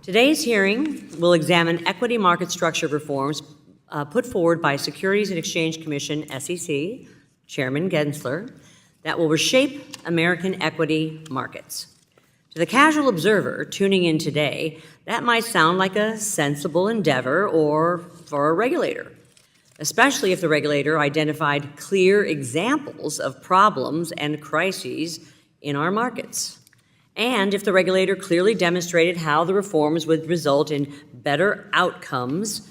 Today's hearing will examine equity market structure reforms put forward by Securities and Exchange Commission, SEC, Chairman Gensler, that will reshape American equity markets. To the casual observer tuning in today, that might sound like a sensible endeavor for a regulator, especially if the regulator identified clear examples of problems and crises in our markets, and if the regulator clearly demonstrated how the reforms would result in better outcomes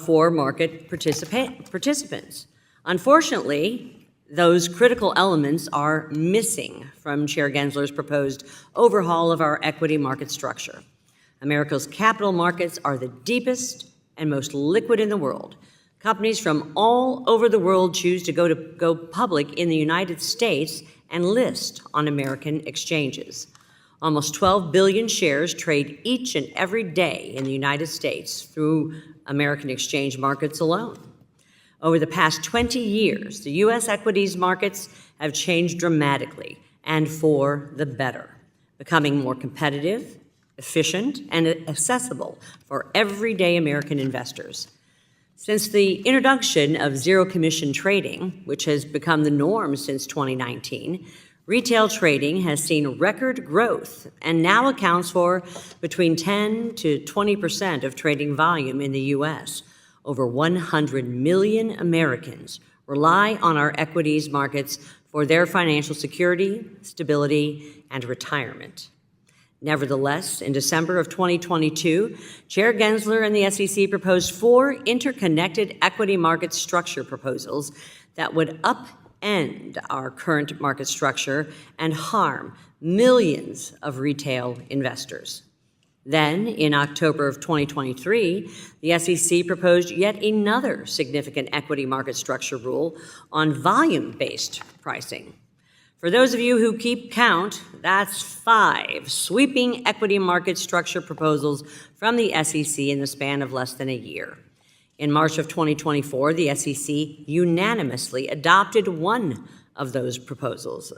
for market participants. Unfortunately, those critical elements are missing from Chair Gensler's proposed overhaul of our equity market structure. America's capital markets are the deepest and most liquid in the world. Companies from all over the world choose to go public in the United States and list on American exchanges. Almost 12 billion shares trade each and every day in the United States through American exchange markets alone. Over the past 20 years, the U.S. equities markets have changed dramatically and for the better, becoming more competitive, efficient, and accessible for everyday American investors. Since the introduction of zero-commission trading, which has become the norm since 2019, retail trading has seen record growth and now accounts for between 10 to 20% of trading volume in the U.S. Over 100 million Americans rely on our equities markets for their financial security, stability, and retirement. Nevertheless, in December of 2022, Chair Gensler and the SEC proposed 4 interconnected equity market structure proposals that would upend our current market structure and harm millions of retail investors. Then, in October of 2023, the SEC proposed yet another significant equity market structure rule on volume-based pricing. For those of you who keep count, that's 5 sweeping equity market structure proposals from the SEC in the span of less than a year. In March of 2024, the SEC unanimously adopted one of those proposals,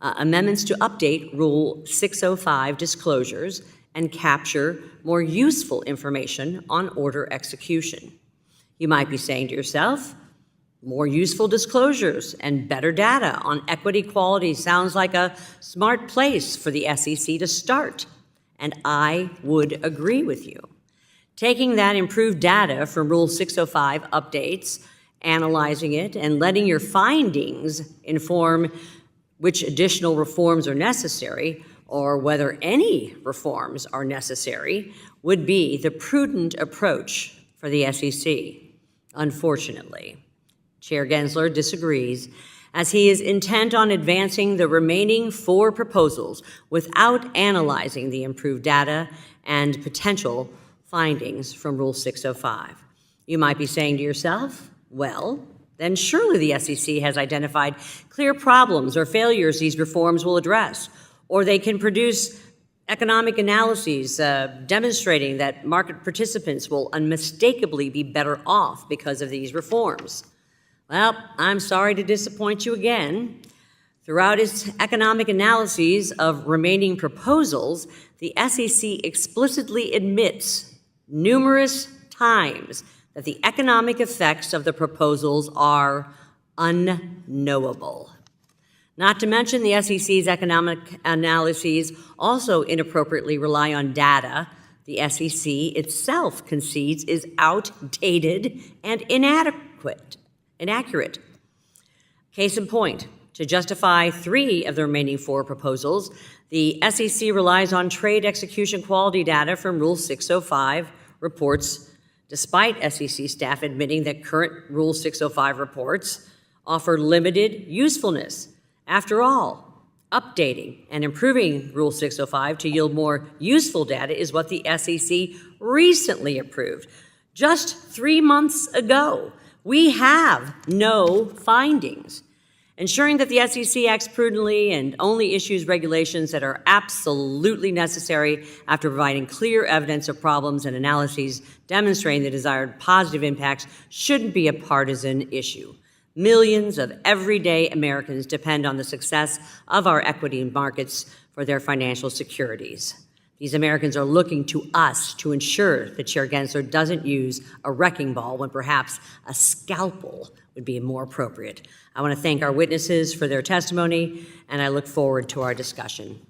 amendments to update Rule 605 disclosures and capture more useful information on order execution. You might be saying to yourself, more useful disclosures and better data on equity quality sounds like a smart place for the SEC to start, and I would agree with you. Taking that improved data from Rule 605 updates, analyzing it, and letting your findings inform which additional reforms are necessary or whether any reforms are necessary would be the prudent approach for the SEC. Unfortunately, Chair Gensler disagrees, as he is intent on advancing the remaining 4 proposals without analyzing the improved data and potential findings from Rule 605. You might be saying to yourself, well, then surely the SEC has identified clear problems or failures these reforms will address, or they can produce economic analyses demonstrating that market participants will unmistakably be better off because of these reforms. Well, I'm sorry to disappoint you again. Throughout its economic analyses of remaining proposals, the SEC explicitly admits numerous times that the economic effects of the proposals are unknowable. Not to mention the SEC's economic analyses also inappropriately rely on data the SEC itself concedes is outdated and inaccurate. Case in point, to justify 3 of the remaining 4 proposals, the SEC relies on trade execution quality data from Rule 605 reports, despite SEC staff admitting that current Rule 605 reports offer limited usefulness. After all, updating and improving Rule 605 to yield more useful data is what the SEC recently approved. Just 3 months ago, we have no findings. Ensuring that the SEC acts prudently and only issues regulations that are absolutely necessary after providing clear evidence of problems and analyses demonstrating the desired positive impacts shouldn't be a partisan issue. Millions of everyday Americans depend on the success of our equity markets for their financial securities. These Americans are looking to us to ensure that Chair Gensler doesn't use a wrecking ball when perhaps a scalpel would be more appropriate. I want to thank our witnesses for their testimony, and I look forward to our discussion.